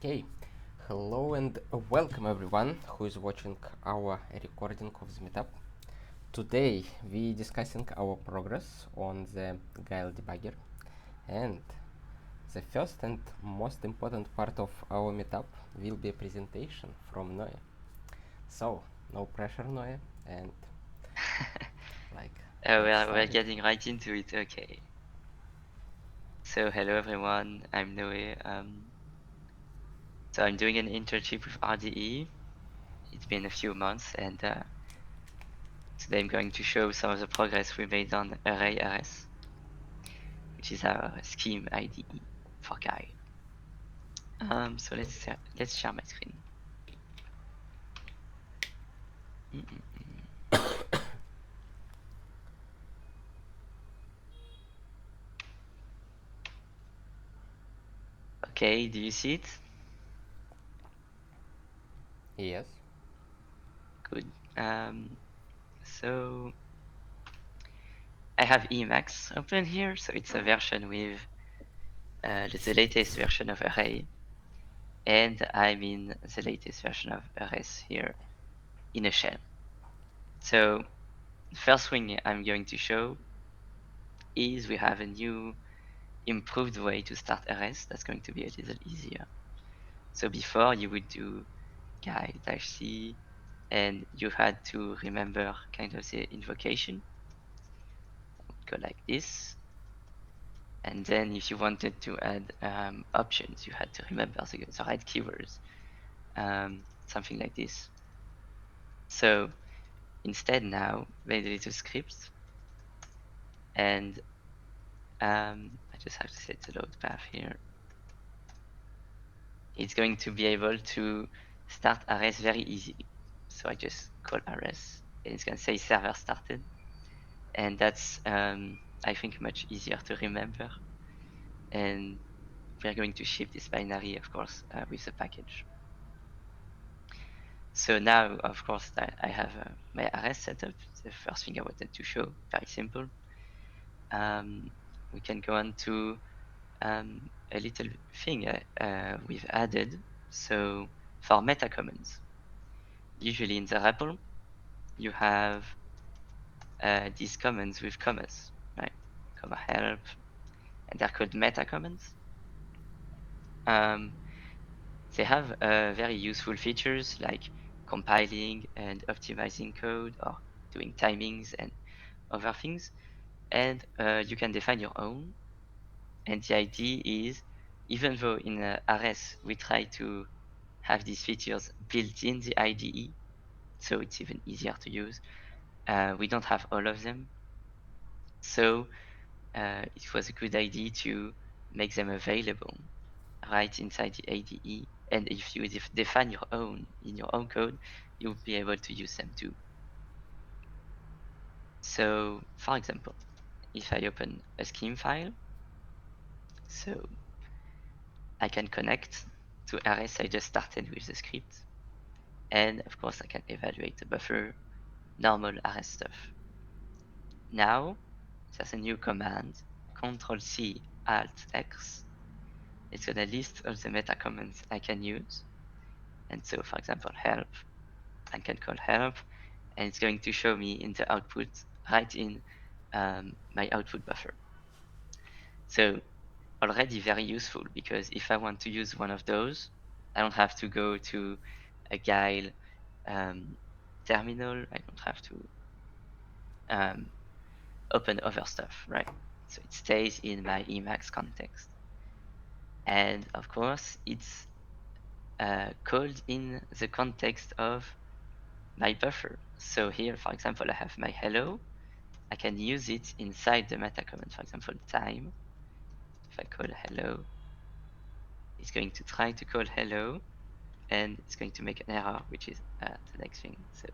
Okay, hello and welcome everyone who is watching our recording of the meetup. Today we discussing our progress on the Guile debugger, and the first and most important part of our meetup will be a presentation from Noe. So no pressure, Noe, and like we're getting right into it. Okay. So hello everyone. I'm Noe. So I'm doing an internship with RDE. It's been a few months, and today I'm going to show some of the progress we made on Arei RS, which is our scheme IDE for Guile. So let's share my screen. Okay, do you see it? yes. Good. So I have Emacs open here, so it's a version with the latest version of Arei, and I'm in the latest version of RS here in a shell. So the first thing I'm going to show is we have a new improved way to start RS that's going to be a little easier. So before you would do guile-c and you had to remember kind of the invocation. Go like this. And then if you wanted to add options, you had to remember the right keywords, something like this. So instead now, made a little script, and I just have to set the load path here. It's going to be able to start RS very easily. So I just call RS, and it's going to say server started, and that's I think much easier to remember. And we're going to ship this binary, of course, with the package. So now, of course, I have my RS setup. The first thing I wanted to show, very simple. We can go on to a little thing we've added. So for Metacommands, usually in the REPL, you have these commands with commas, right? Comma help, and they're called Metacommands. They have very useful features like compiling and optimizing code or doing timings and other things. And you can define your own. And the idea is, even though in RS we try to have these features built in the IDE, so it's even easier to use, we don't have all of them. So it was a good idea to make them available right inside the IDE. And if you define your own in your own code, you'll be able to use them too. So for example, if I open a scheme file, so I can connect to RS I just started with the script. And of course I can evaluate the buffer, normal RS stuff. Now there's a new command, Control-C, Alt-X. It's gonna list all the meta commands I can use. And so for example, help, I can call help, and it's going to show me in the output right in my output buffer. So already very useful, because if I want to use one of those, I don't have to go to a Guile terminal. I don't have to open other stuff, right? So it stays in my Emacs context. And of course, it's called in the context of my buffer. So here, for example, I have my hello. I can use it inside the meta command, for example, time. If I call hello, it's going to try to call hello, and it's going to make an error, which is the next thing. So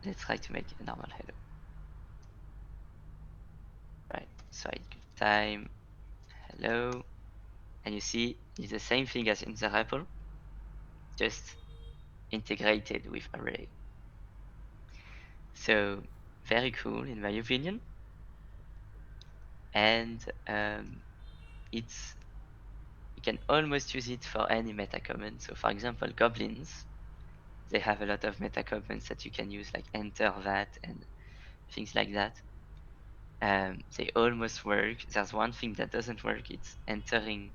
let's try to make a normal hello. Right, so I give time, hello, and you see it's the same thing as in the REPL, just integrated with Arei. So very cool in my opinion. And it's you can almost use it for any metacommand. So for example, goblins, they have a lot of metacommands that you can use, like enter that and things like that. They almost work. There's one thing that doesn't work. It's entering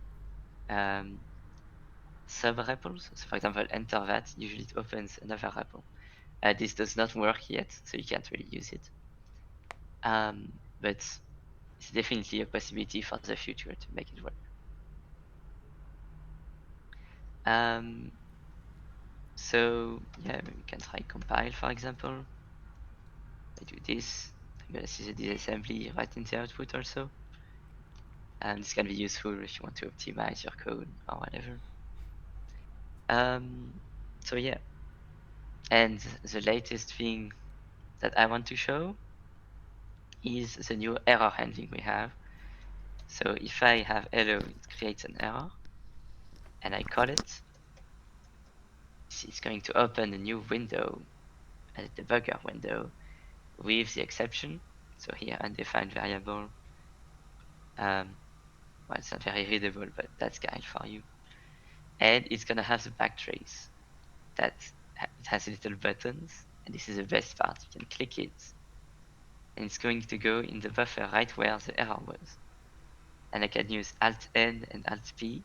sub-repls. So for example, enter that, usually it opens another REPL. This does not work yet, so you can't really use it. But it's definitely a possibility for the future to make it work. So yeah, we can try compile, for example. I do this. I'm gonna see the disassembly right in the output also. And this can be useful if you want to optimize your code or whatever. So yeah, and the latest thing that I want to show is the new error handling we have. So if I have hello, it creates an error, and I call it. It's going to open a new window, a debugger window, with the exception. So here, undefined variable. Well, it's not very readable, but that's Guile for you. And it's gonna have the backtrace. That it has little buttons, and this is the best part. You can click it, and it's going to go in the buffer right where the error was. And I can use Alt N and Alt P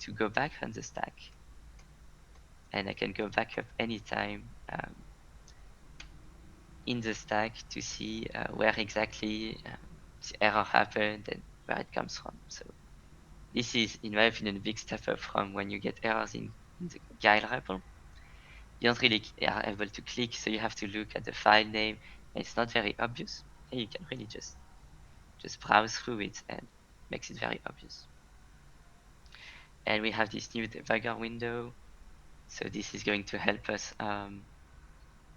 to go back on the stack. And I can go back up anytime in the stack to see where exactly the error happened and where it comes from. So this is, in my opinion, a big step up from when you get errors in the Guile REPL. You don't really are able to click, so you have to look at the file name. And it's not very obvious. And you can really just browse through it and makes it very obvious. And we have this new debugger window. So this is going to help us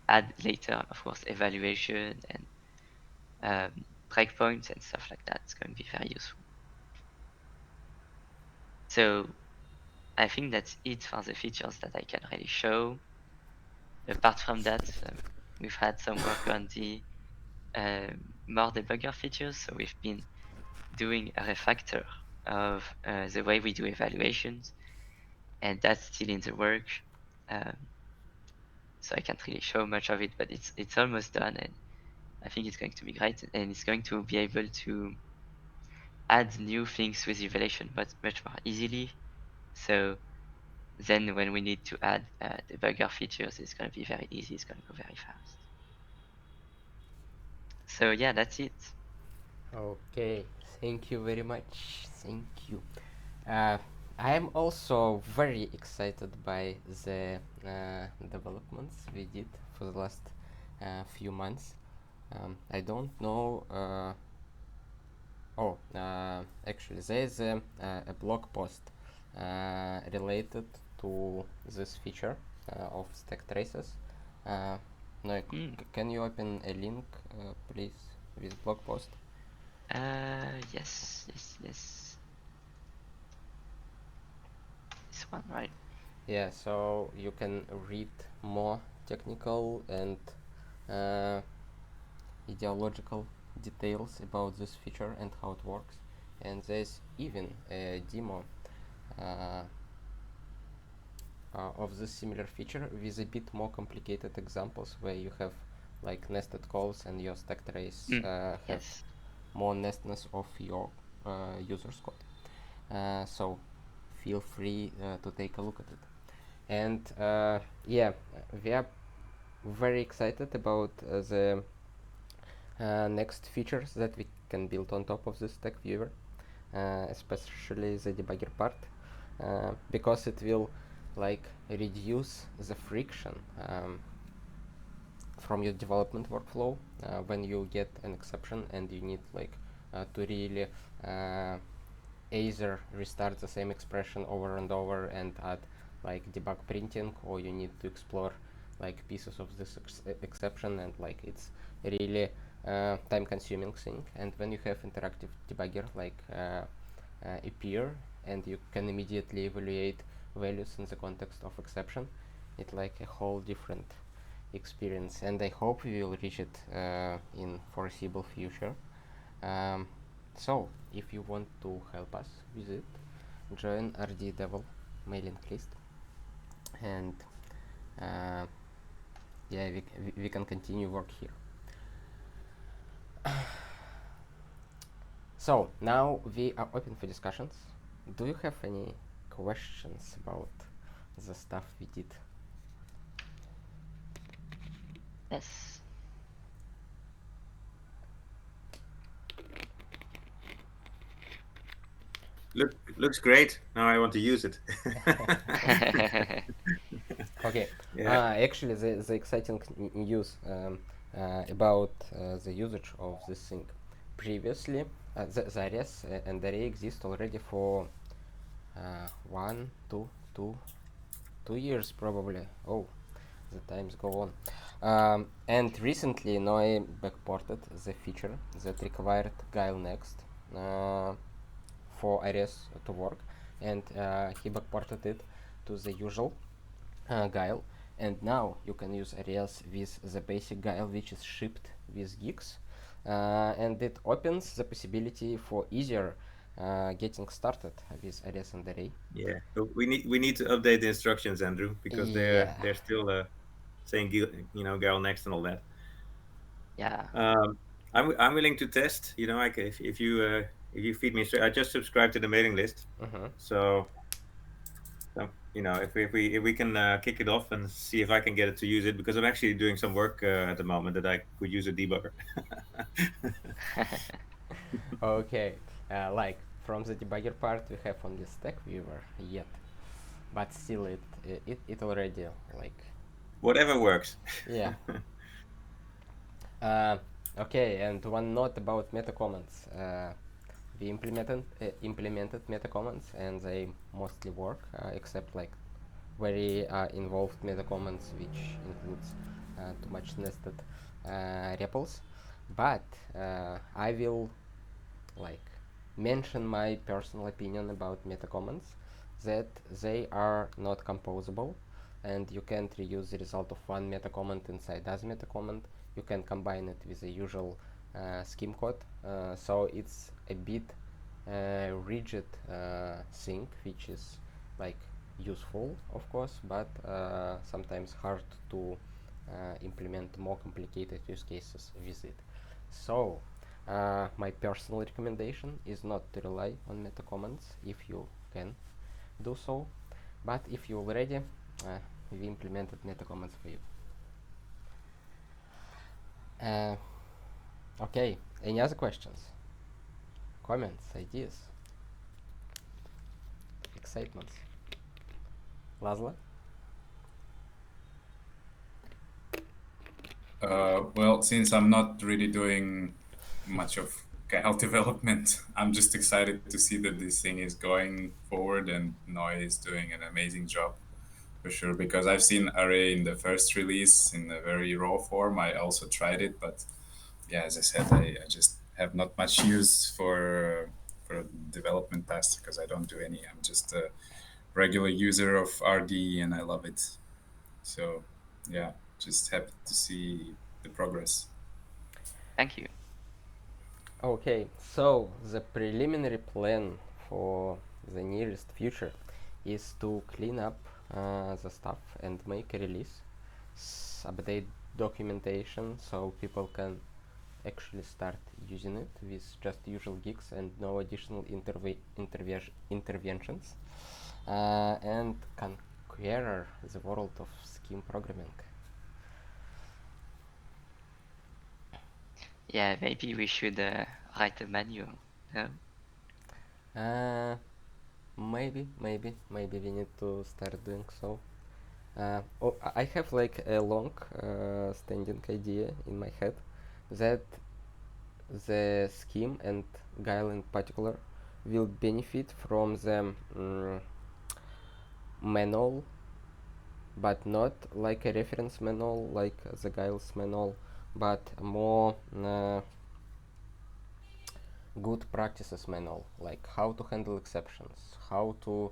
add later, of course, evaluation and breakpoints and stuff like that. It's going to be very useful. So I think that's it for the features that I can really show. Apart from that, we've had some work on the more debugger features. So we've been doing a refactor of the way we do evaluations, and that's still in the work. So I can't really show much of it, but it's almost done, and I think it's going to be great, and it's going to be able to add new things with evaluation, but much more easily. So then when we need to add debugger features, it's going to be very easy. It's going to go very fast. So yeah, that's it. Okay, thank you very much. Thank you. I am also very excited by the developments we did for the last few months. I don't know. Actually, there is a blog post related to this feature of stack traces. No, can you open a link, please, with blog post? Yes. This one, right? Yeah, so you can read more technical and ideological details about this feature and how it works. And there's even a demo of this similar feature with a bit more complicated examples where you have like nested calls and your stack trace have more nestedness of your user's code. So feel free to take a look at it. And yeah, we are very excited about the next features that we can build on top of this stack viewer, especially the debugger part, because it will like reduce the friction from your development workflow when you get an exception and you need like to really either restart the same expression over and over and add like debug printing, or you need to explore like pieces of this exception, and like it's really time consuming thing. And when you have interactive debugger like appear and you can immediately evaluate values in the context of exception, it's like a whole different experience, and I hope we will reach it in foreseeable future. So if you want to help us with it, join RDE Devil mailing list, and yeah, we can continue work here. So now we are open for discussions. Do you have any questions about the stuff we did? Yes. Looks great. Now I want to use it. Okay. Yeah. Actually, the exciting news about the usage of this thing. Previously, the Ares and Arei exist already for 2 years probably. Oh, the times go on. And recently, Noi backported the feature that required Guile next for Ares to work, and he backported it to the usual Guile, and now you can use Ares with the basic Guile, which is shipped with gigs, and it opens the possibility for easier getting started with Ares and Arei. Yeah. So we need to update the instructions, Andrew, because they're Yeah. still saying Guile next and all that. Yeah. I'm willing to test. Like if you feed me straight, I just subscribed to the mailing list. So if we can kick it off and see if I can get it to use it, because I'm actually doing some work at the moment that I could use a debugger. Okay. Like from the debugger part, we have only stack viewer yet, but still it already like Whatever works. yeah. Okay, and one note about Metacommands. We implemented Metacommands, and they mostly work, except like very involved Metacommands, which includes too much nested REPLs. But I will like mention my personal opinion about Metacommands, that they are not composable, and you can't reuse the result of one metacommand inside other metacommand. You can combine it with the usual scheme code, so it's a bit rigid thing, which is like useful, of course, but sometimes hard to implement more complicated use cases with it. So my personal recommendation is not to rely on Metacommands if you can do so, but if you already we implemented Metacommands for you. Okay, any other questions, comments, ideas, excitements? Laszlo? Well, since I'm not really doing much of Guile development, I'm just excited to see that this thing is going forward, and Noi is doing an amazing job for sure, because I've seen Arei in the first release in a very raw form. I also tried it, but yeah, as I said, I just have not much use for development tasks because I don't do any. I'm just a regular user of RDE and I love it. So yeah, just happy to see the progress. Thank you. Okay, so the preliminary plan for the nearest future is to clean up the stuff and make a release, update documentation so people can actually start using it with just usual gigs and no additional interventions, and conquer the world of scheme programming. Yeah, maybe we should write a manual. No? Maybe we need to start doing so. I have like a long standing idea in my head that the scheme and Guile in particular will benefit from the manual, but not like a reference manual like the Guile's manual, but more good practices manual, like how to handle exceptions, how to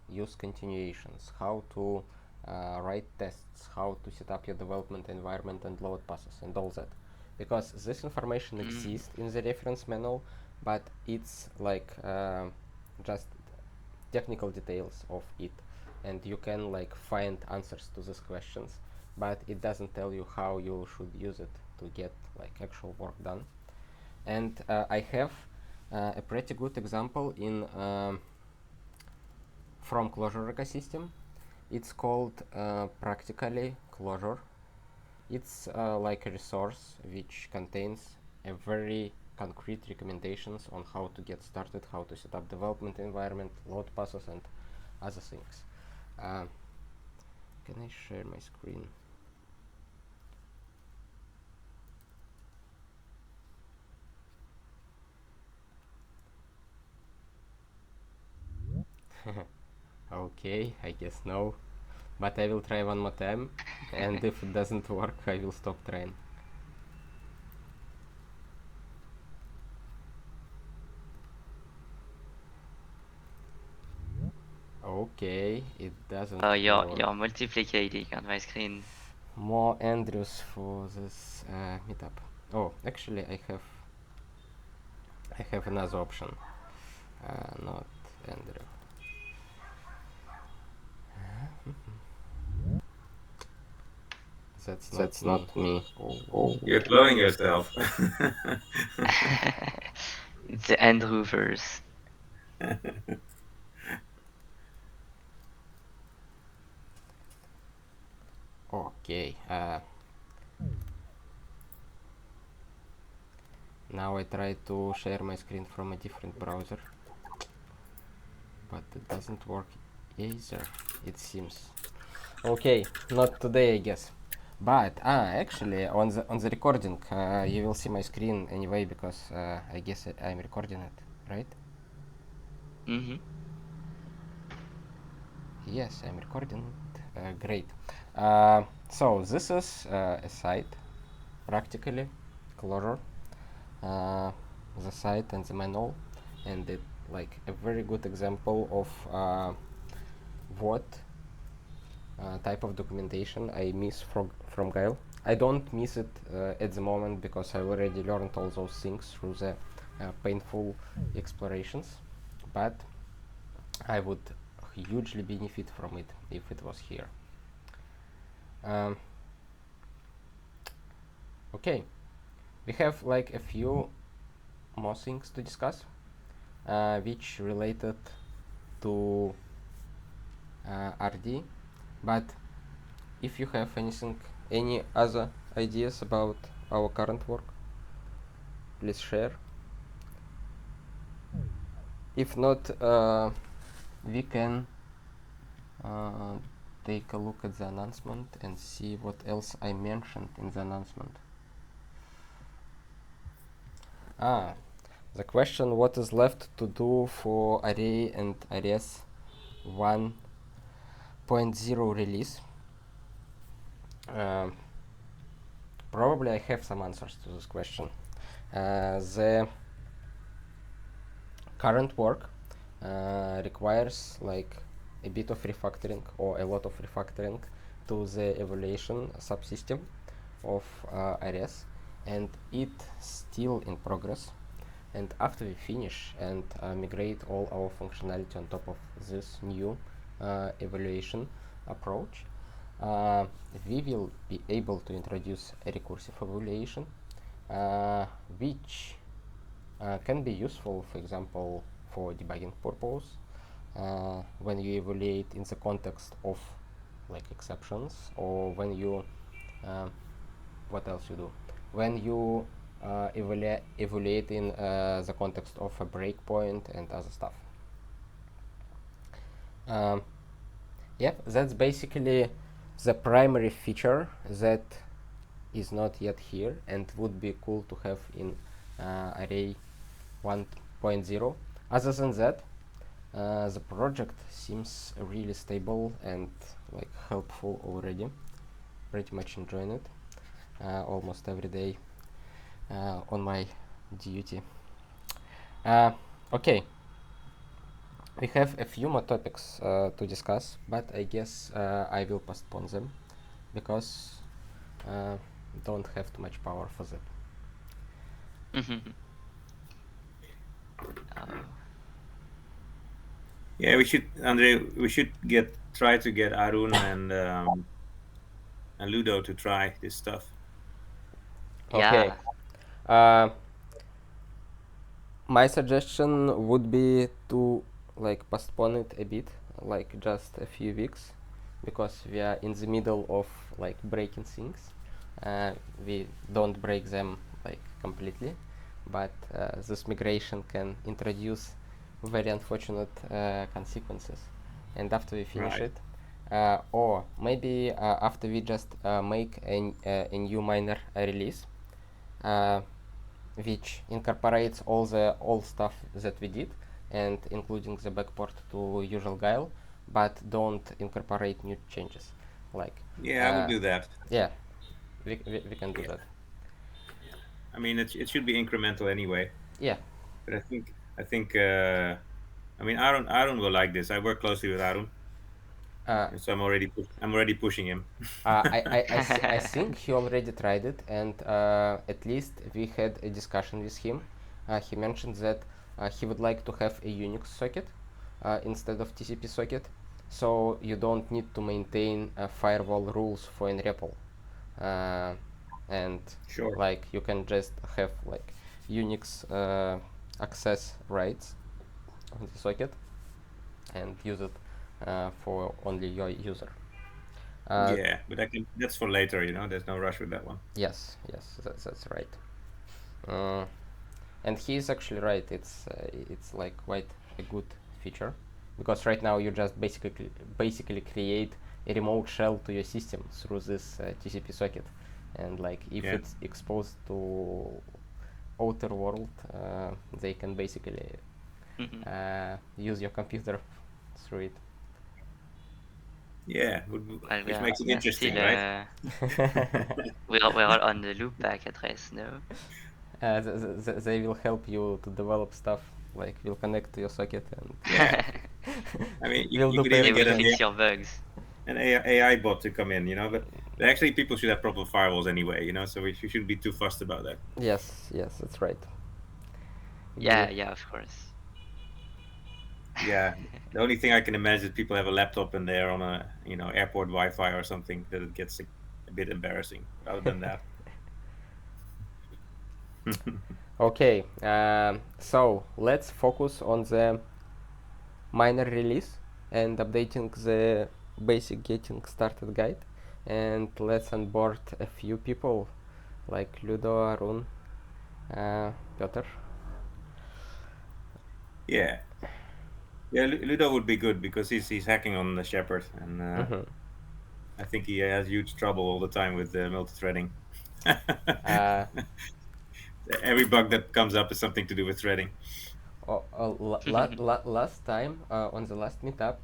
use continuations, how to write tests, how to set up your development environment and load passes and all that. Because this information exists in the reference manual, but it's like just technical details of it, and you can like find answers to these questions, but it doesn't tell you how you should use it to get like actual work done. And I have a pretty good example in from Clojure ecosystem. It's called practically Clojure. It's like a resource which contains a very concrete recommendations on how to get started, how to set up development environment, load passes, and other things. Can I share my screen? Okay, I guess no, but I will try one more time, and if it doesn't work, I will stop trying. Okay, it doesn't Oh, you're work. multiplicating on my screen. More Andrews for this meetup. Oh, actually, I have another option. Not Andrew. That's not me. Oh. You're cloning yourself. It's the Andrew verse. Okay. Now I try to share my screen from a different browser, but it doesn't work either, it seems. Okay, not today, I guess. But actually, on the recording, you will see my screen anyway, because I guess I'm recording it, right? Mm-hmm. Yes, I'm recording it. Great. So this is a site, practically Clojure. The site and the manual, and it like a very good example of what type of documentation I miss from Guile. I don't miss it at the moment because I already learned all those things through the painful explorations, but I would hugely benefit from it if it was here. Okay, we have like a few more things to discuss, which related to RDE, but if you have any other ideas about our current work, please share. If not, we can take a look at the announcement and see what else I mentioned in the announcement. The question, what is left to do for Arei and RS 1.0 release? Probably I have some answers to this question. The current work requires like a bit of refactoring or a lot of refactoring to the evaluation subsystem of RS, and it's still in progress. And after we finish and migrate all our functionality on top of this new evaluation approach, we will be able to introduce a recursive evaluation, which can be useful, for example, for debugging purpose, when you evaluate in the context of like exceptions, or when you what else you do when you evaluate in the context of a breakpoint and other stuff. Yeah, that's basically the primary feature that is not yet here and would be cool to have in Arei 1.0. Other than that, the project seems really stable and like helpful already. Pretty much enjoying it almost every day on my duty. Okay, we have a few more topics to discuss, but I guess I will postpone them because don't have too much power for that. Yeah, we should, Andre. We should try to get Arun and Ludo to try this stuff. Okay. Yeah. My suggestion would be to like postpone it a bit, like just a few weeks, because we are in the middle of like breaking things. We don't break them like completely, but this migration can introduce very unfortunate consequences. And after we finish Right. it, or maybe after we just make a new minor release, which incorporates all the old stuff that we did, and including the backport to usual Guile, but don't incorporate new changes. Like Yeah, I would do that. yeah, we can do that. I mean, it should be incremental anyway. Yeah. But I think I mean Arun will like this. I work closely with Arun, so I'm already pushing him. I think he already tried it, and at least we had a discussion with him. He mentioned that he would like to have a Unix socket instead of TCP socket, so you don't need to maintain firewall rules for an REPL, and Sure. like you can just have like Unix access rights on the socket and use it for only your user. Yeah, but that's for later. There's no rush with that one. Yes, that's right. And he's actually right. It's like quite a good feature, because right now you just basically create a remote shell to your system through this TCP socket, and like if Yeah. it's exposed to outer world, they can basically use your computer through it. Yeah, Well, which makes it interesting, still, right? we're all on the loopback address, no? They will help you to develop stuff. Like will connect to your socket and Yeah. I mean, you We'll do could They even will get fix your bugs. an AI bot to come in, but actually people should have proper firewalls anyway, so we shouldn't be too fussed about that. yes, that's right. Yeah, of course. Yeah, the only thing I can imagine is people have a laptop and they're on a airport Wi-Fi or something, that it gets a bit embarrassing. Other than that, Okay, so let's focus on the minor release and updating the basic getting started guide, and let's onboard a few people like Ludo, Arun, Pjotr. yeah, Ludo would be good because he's hacking on the Shepherd, and I think he has huge trouble all the time with multi-threading. Every bug that comes up is something to do with threading. Last time on the last meetup,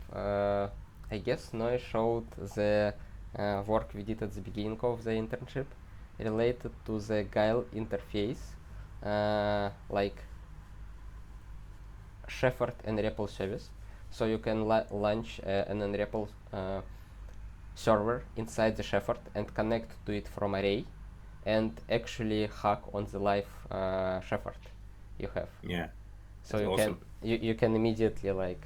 I guess Noe showed the work we did at the beginning of the internship related to the Guile interface, like Shepherd and REPL service. So you can launch an REPL server inside the Shepherd and connect to it from Arei, and actually hack on the live Shepherd you have. Yeah. So That's awesome. you can immediately like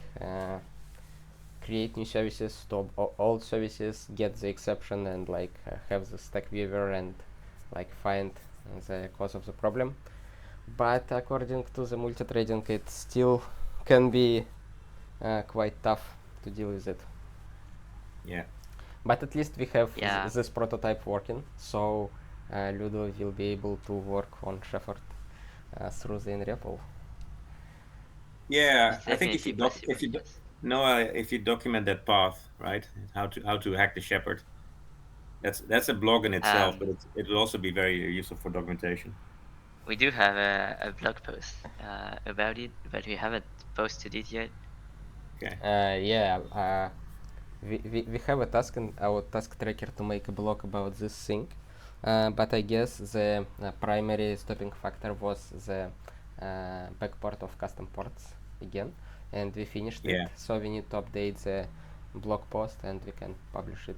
create new services, stop old services, get the exception, and like have the stack viewer and like find the cause of the problem. But according to the multi-threading, it still can be quite tough to deal with it. Yeah. But at least we have this prototype working, so Ludo will be able to work on Shepherd through the REPL. Yeah, I think if you document that path, right, how to hack the Shepherd, that's a blog in itself, but it will also be very useful for documentation. We do have a blog post about it, but we haven't posted it yet. Okay. We have a task in our task tracker to make a blog about this thing, but I guess the primary stopping factor was the backport of custom ports again, and we finished it, so we need to update the blog post and we can publish it.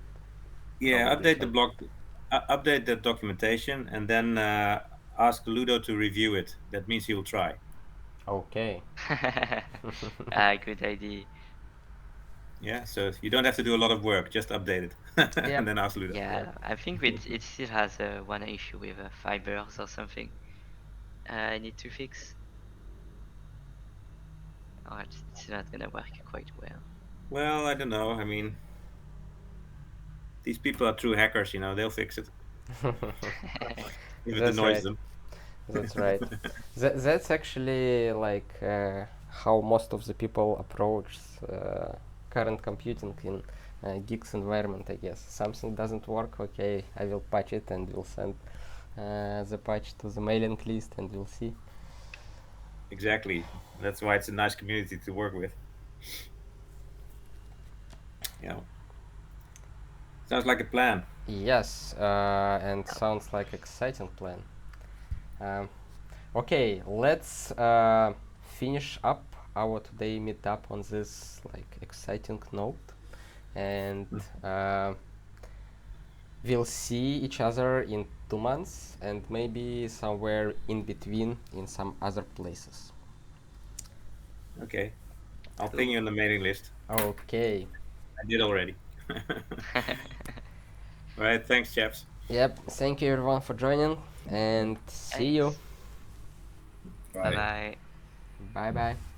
Yeah, update the blog, update the documentation, and then ask Ludo to review it. That means he will try. Okay. Good idea. Yeah, so you don't have to do a lot of work, just update it, and then ask Ludo. Yeah, I think it still has one issue with fibers or something. I need to fix. Or it's not gonna work quite well. Well, I don't know. I mean, these people are true hackers, you know. They'll fix it if it That's annoys right. them. That's right. That's actually like how most of the people approach current computing in geeks environment, I guess. Something doesn't work, okay, I will patch it and we'll send the patch to the mailing list and we'll see. Exactly. That's why it's a nice community to work with. Yeah. Sounds like a plan. Yes, and sounds like exciting plan. Okay, let's finish up our today meetup on this like exciting note, and we'll see each other in 2 months and maybe somewhere in between in some other places. Okay. I'll ping you on the mailing list. Okay. I did already. All right. Thanks, chaps. Yep. Thank you everyone for joining, and see you. Bye bye. Bye bye.